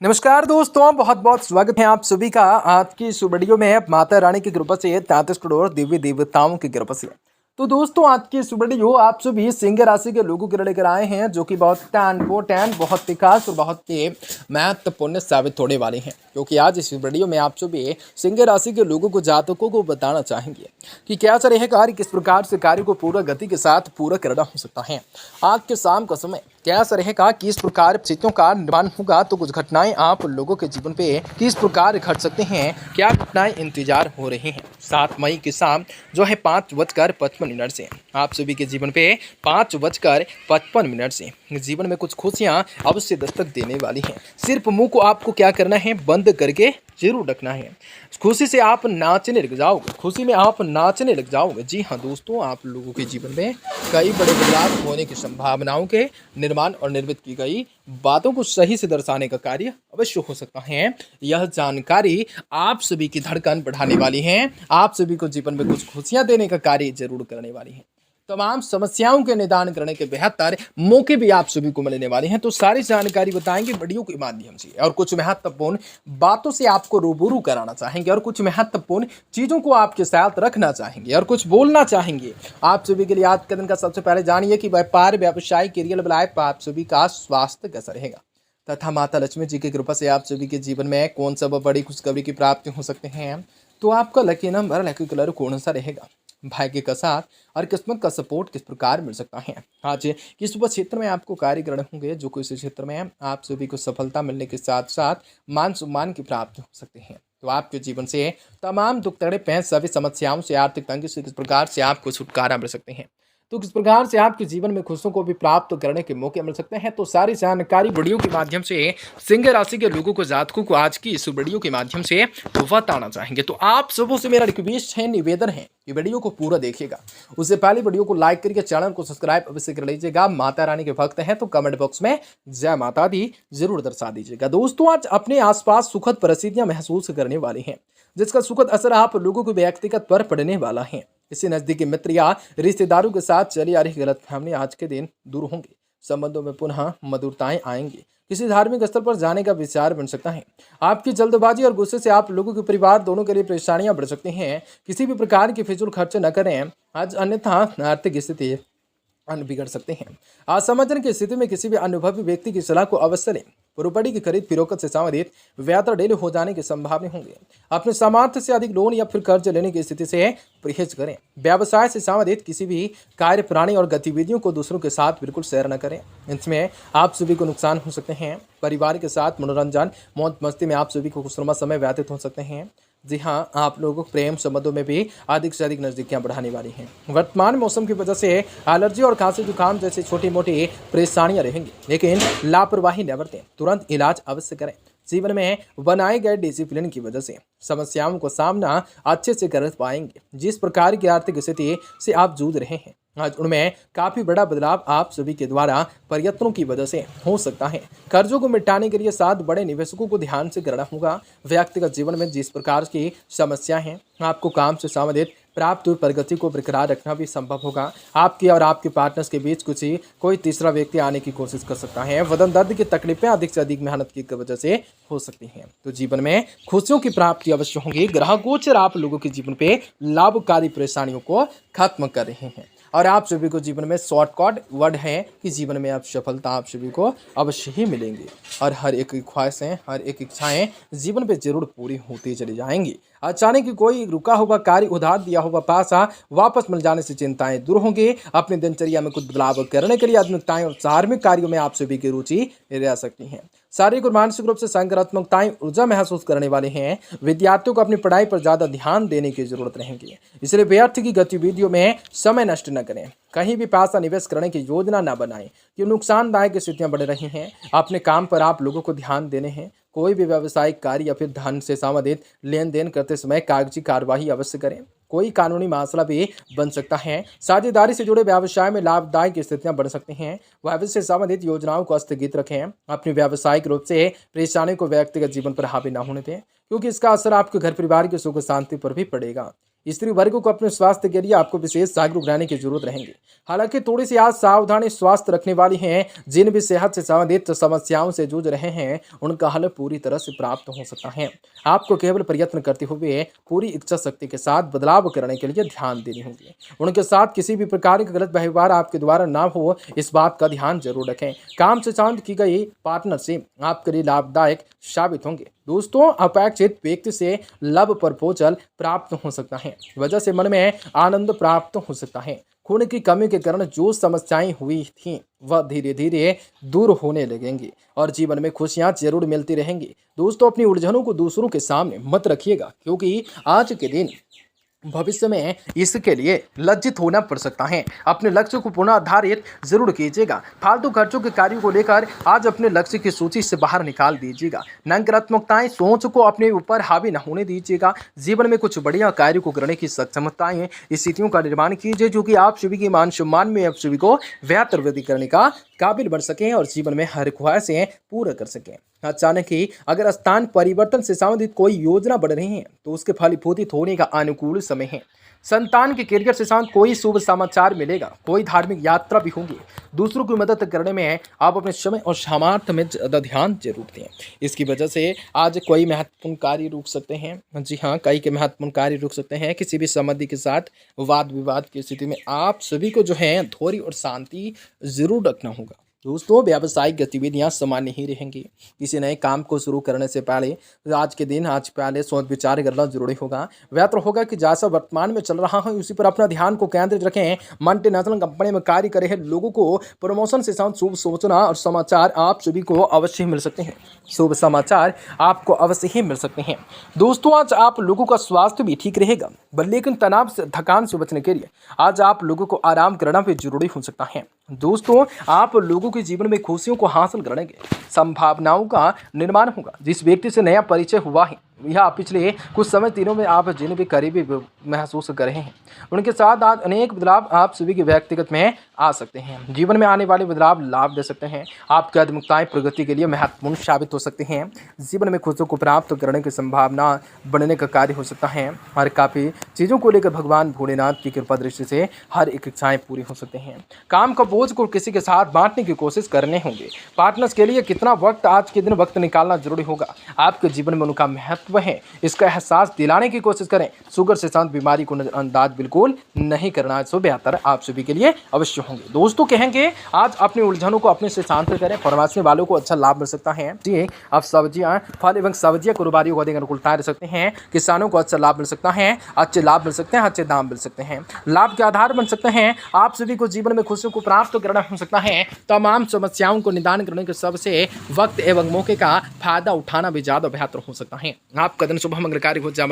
नमस्कार दोस्तों, बहुत बहुत स्वागत है आप सभी का आज की इस वीडियो में। माता रानी की कृपा से 33 करोड़ दिव्य देवताओं की कृपा से तो दोस्तों आज की इस वीडियो आप सभी सिंह राशि के लोगों के लिए लेकर आए हैं, जो कि बहुत इंपॉर्टेंट, बहुत ही खास और बहुत ही महत्वपूर्ण साबित होने वाले हैं। क्योंकि आज इस वीडियो में आप सभी सिंह राशि के लोगों को, जातकों को बताना चाहेंगे कि क्या चल रहा है कार्य, किस प्रकार से कार्य को पूरा गति के साथ पूरा करना हो सकता है। आज के शाम का समय कैसा रहेगा, किस प्रकार स्थितियों का निर्माण होगा, तो कुछ घटनाएं आप लोगों के जीवन पे किस प्रकार घट सकते हैं, क्या घटनाएं इंतजार हो रही हैं। 7 मई की शाम जो है 5:55 से आप सभी के जीवन पे 5:55 से जीवन में कुछ खुशियां अवश्य दस्तक देने वाली हैं। सिर्फ मुंह को आपको क्या करना है, बंद करके जरूर रखना है। खुशी से आप नाचने लग जाओगे, खुशी में आप नाचने लग जाओगे। जी हाँ दोस्तों, आप लोगों के जीवन में कई बड़े बदलाव होने की संभावनाओं के निर्माण और निर्मित की गई बातों को सही से दर्शाने का कार्य अवश्य हो सकता है। यह जानकारी आप सभी की धड़कन बढ़ाने वाली है, आप सभी को जीवन में कुछ खुशियां देने का कार्य जरूर करने वाली है। तमाम समस्याओं के निदान करने के बेहतर मौके भी आप सभी को मिलने वाले हैं। तो सारी जानकारी बताएंगे वीडियो के माध्यम से, और कुछ महत्वपूर्ण बातों से आपको रूबरू कराना चाहेंगे, और कुछ महत्वपूर्ण चीजों को आपके साथ रखना चाहेंगे, और कुछ बोलना चाहेंगे। आप सभी के लिए आज के दिन का सबसे पहले जानिए कि व्यापार, व्यवसाय, करियर, लाइफ आप सभी का स्वास्थ्य कैसा रहेगा, तथा माता लक्ष्मी जी की कृपा से आप सभी के जीवन में कौन सा बड़ी खुशखबरी की प्राप्ति हो सकते हैं। तो आपका लकी नंबर, लकी कलर कौन सा रहेगा, भाग्य का साथ और किस्मत का सपोर्ट किस प्रकार मिल सकता है। आज किस क्षेत्र में आपको कार्य करने होंगे, जो कि इस क्षेत्र में आप सभी को सफलता मिलने के साथ साथ मान सम्मान की प्राप्ति हो सकती है। तो आपके जीवन से तमाम दुख तकलीफ, सभी समस्याओं से, आर्थिक तंगी से किस प्रकार से आपको छुटकारा मिल सकते हैं, तो किस प्रकार से आपके जीवन में खुशियों को भी प्राप्त करने के मौके मिल सकते हैं। तो सारी जानकारी वीडियो के माध्यम से सिंह राशि के लोगों को, जातकों को आज की इस वीडियो के माध्यम से बताना चाहेंगे। तो आप सबों से मेरा रिक्वेस्ट है, निवेदन है कि वीडियो को पूरा देखिएगा। उससे पहले वीडियो को लाइक करके चैनल को सब्सक्राइब अवश्य कर लीजिएगा। माता रानी के भक्त हैं तो कमेंट बॉक्स में जय माता दी जरूर दर्शा दीजिएगा। दोस्तों आज अपने आसपास सुखद परिस्थितियां महसूस करने वाली हैं, जिसका सुखद असर आप लोगों को व्यक्तिगत पर पड़ने वाला है। इससे नजदीकी मित्र या रिश्तेदारों के साथ चली आ रही गलतफहमी आज के दिन दूर होंगी, संबंधों में पुनः मधुरताएं आएंगी। किसी धार्मिक स्थल पर जाने का विचार बन सकता है। आपकी जल्दबाजी और गुस्से से आप लोगों के परिवार दोनों के लिए परेशानियां बढ़ सकती हैं। किसी भी प्रकार की फिजूल खर्च न करें आज, अन्यथा आर्थिक स्थिति बिगड़ सकते हैं। असमंजन की स्थिति में किसी भी अनुभवी व्यक्ति की सलाह को अवश्य लें। प्रॉपर्टी की खरीद फरोख्त से संबंधित व्यापार डेल हो जाने की संभावना होंगे। अपने सामर्थ्य से अधिक लोन या फिर कर्ज लेने की स्थिति से परहेज करें। व्यवसाय से संबंधित किसी भी कार्य प्रणाली और गतिविधियों को दूसरों के साथ बिल्कुल शेयर न करें, इसमें आप सभी को नुकसान हो सकते हैं। परिवार के साथ मनोरंजन, मौज मस्ती में आप सभी को खुशनुमा समय व्यतीत हो सकते हैं। जी हाँ, आप लोगों को प्रेम संबंधों में भी अधिक से अधिक नजदीकियां बढ़ाने वाली हैं। वर्तमान मौसम की वजह से एलर्जी और खांसी जुकाम जैसी छोटी मोटी परेशानियां रहेंगी, लेकिन लापरवाही न बरतें, तुरंत इलाज अवश्य करें। जीवन में बनाए गए डिसिप्लिन की वजह से समस्याओं को सामना अच्छे से कर पाएंगे। जिस प्रकार की आर्थिक स्थिति से आप जूझ रहे हैं, आज उनमें काफी बड़ा बदलाव आप सभी के द्वारा प्रयत्नों की वजह से हो सकता है। कर्जों को मिटाने के लिए 7 बड़े निवेशकों को ध्यान से करना होगा। व्यक्तिगत जीवन में जिस प्रकार की समस्या है, आपको काम से संबंधित प्राप्त हुई प्रगति को बरकरार रखना भी संभव होगा। आपके और आपके पार्टनर्स के बीच कोई तीसरा व्यक्ति आने की कोशिश कर सकता है। वजन दर्द की तकलीफें अधिक से अधिक मेहनत की वजह से हो सकती हैं। तो जीवन में खुशियों की प्राप्ति अवश्य होगी। ग्रह गोचर आप लोगों के जीवन पे लाभकारी परेशानियों को खत्म कर रहे हैं, और आप सभी को जीवन में शॉर्टकट वर्ड है कि जीवन में आप सफलता आप सभी को अवश्य ही मिलेंगी, और हर एक ख्वाहिशें, हर एक इच्छाएं जीवन पे जरूर पूरी होती चली जाएंगी। अचानक ही कोई रुका हुआ कार्य, उधार दिया हुआ पैसा वापस मिल जाने से चिंताएं दूर होंगी। अपनी दिनचर्या में कुछ बदलाव करने के लिए आध्यात्मिकताएं और धार्मिक कार्यों में आप सभी की रुचि रह सकती हैं। शारीरिक और मानसिक रूप से सकारात्मकताएं ऊर्जा महसूस करने वाले हैं। विद्यार्थियों को अपनी पढ़ाई पर ज्यादा ध्यान देने की जरूरत रहेगी, इसलिए व्यर्थ की गतिविधियों में समय नष्ट न करें। कहीं भी पैसा निवेश करने की योजना न बनाएं, कि नुकसानदायक स्थितियां बढ़ रही हैं। अपने काम पर आप लोगों को ध्यान देने हैं। कोई भी व्यावसायिक कार्य या फिर धन से संबंधित लेन देन करते समय कागजी कार्यवाही अवश्य करें। कोई कानूनी मसला भी बन सकता है। साझेदारी से जुड़े व्यवसाय में लाभदायक स्थितियां बढ़ सकती हैं। व्यवसाय से संबंधित योजनाओं को स्थगित रखें। अपनी व्यावसायिक रूप से परेशानी को व्यक्तिगत जीवन पर हावी न होने दें, क्योंकि इसका असर आपके घर परिवार की सुख शांति पर भी पड़ेगा। स्त्री वर्ग को अपने स्वास्थ्य के लिए आपको विशेष जागरूक रहने की जरूरत रहेगी। हालांकि थोड़ी सी आज सावधानी स्वास्थ्य रखने वाली है। जिन भी सेहत से संबंधित समस्याओं से जूझ रहे हैं उनका हल पूरी तरह से प्राप्त हो सकता है। आपको केवल प्रयत्न करते हुए पूरी इच्छा शक्ति के साथ बदलाव करने के लिए ध्यान देनी होगी। उनके साथ किसी भी प्रकार का गलत व्यवहार आपके द्वारा ना हो, इस बात का ध्यान जरूर रखें। काम से शांत की गई पार्टनरशिप आपके लिए लाभदायक साबित होंगे। दोस्तों, अपेक्षित व्यक्ति से लव प्रपोजल प्राप्त हो सकता है। वजह से मन में आनंद प्राप्त हो सकता है। खून की कमी के कारण जो समस्याएं हुई थीं वह धीरे धीरे दूर होने लगेंगी और जीवन में खुशियां जरूर मिलती रहेंगी। दोस्तों, अपनी उलझनों को दूसरों के सामने मत रखिएगा, क्योंकि आज के दिन भविष्य में इसके लिए लज्जित होना पड़ सकता है। अपने लक्ष्य को पुनः आधारित जरूर कीजिएगा। फालतू खर्चों के कार्यों को लेकर आज अपने लक्ष्य की सूची से बाहर निकाल दीजिएगा। नकारात्मकताएं सोच को अपने ऊपर हावी न होने दीजिएगा। जीवन में कुछ बढ़िया कार्यों को करने की सक्षमताएं स्थितियों का निर्माण कीजिए, जो कि आप सभी के मान सम्मान में आप सभी को बेहतर वृद्धि करने का काबिल बन सकें और जीवन में हर ख्वाहिशें पूरा कर सकें। अचानक ही अगर स्थान परिवर्तन से संबंधित कोई योजना बन रही है तो उसके फलीभूत होने का अनुकूल समय है। संतान के करियर से संबंधित कोई शुभ समाचार मिलेगा। कोई धार्मिक यात्रा भी होगी। दूसरों की मदद करने में आप अपने समय और सामर्थ्य में ज़्यादा ध्यान जरूर दें। इसकी वजह से आज कोई महत्वपूर्ण कार्य रुक सकते हैं। जी हाँ, कई के महत्वपूर्ण कार्य रुक सकते हैं। किसी भी संबंधी के साथ वाद विवाद की स्थिति में आप सभी को जो है धैर्य और शांति जरूर रखना होगा। दोस्तों, व्यावसायिक गतिविधियां सामान्य ही रहेंगी। किसी नए काम को शुरू करने से पहले आज के दिन पहले सोच विचार करना जरूरी होगा। बेहतर होगा कि जैसा वर्तमान में चल रहा है उसी पर अपना ध्यान को केंद्रित रखें। मल्टीनेशनल कंपनी में कार्य कर रहे लोगों को प्रमोशन से साथ शुभ सूचना और समाचार आप सभी को अवश्य मिल सकते हैं। शुभ समाचार आपको अवश्य ही मिल सकते हैं। दोस्तों, आज आप लोगों का स्वास्थ्य भी ठीक रहेगा, लेकिन तनाव से थकान से बचने के लिए आज आप लोगों को आराम करना भी जरूरी हो सकता है। दोस्तों, आप लोगों के जीवन में खुशियों को हासिल करने के संभावनाओं का निर्माण होगा। जिस व्यक्ति से नया परिचय हुआ है यह पिछले कुछ समय दिनों में आप जिन भी करीबी महसूस कर रहे हैं उनके साथ आज अनेक बदलाव आप सभी के व्यक्तिगत में आ सकते हैं। जीवन में आने वाले बदलाव लाभ दे सकते हैं। आपकी आध्यात्मिकताएं प्रगति के लिए महत्वपूर्ण साबित हो सकते हैं। जीवन में खुशियों को प्राप्त करने की संभावना बढ़ने का कार्य हो सकता है और काफ़ी चीज़ों को लेकर भगवान भोलेनाथ की कृपा दृष्टि से हर एक इच्छाएं पूरी हो सकते हैं। काम का बोझ को किसी के साथ बांटने की कोशिश करने होंगे। पार्टनर्स के लिए कितना वक्त आज के दिन वक्त निकालना जरूरी होगा। आपके जीवन में उनका महत्व है, इसका एहसास दिलाने की कोशिश करें। शुगर से शांत बीमारी को नजरअंदाज बिल्कुल नहीं करना, इससे बेहतर आप सभी के लिए अवश्य होंगे। दोस्तों, कहेंगे आज अपनी उलझनों को अपने से शांत करें। फरमाशने वालों को अच्छा लाभ मिल सकता है। जी, आप सब्जियां, फल एवं सब्जियां कारोबारियों को अधिक अनुकूलता रह सकते हैं। किसानों को अच्छा लाभ मिल सकता है। अच्छे लाभ मिल सकते हैं, अच्छे दाम मिल सकते हैं। लाभ के आधार बन सकते हैं। आप सभी को जीवन में खुशियों को प्राप्त करना हो सकता है। तमाम समस्याओं को निदान करने के सबसे वक्त एवं मौके का फायदा उठाना भी ज्यादा बेहतर हो सकता है। आपका दिन शुभ मंगलकारी हो जाए।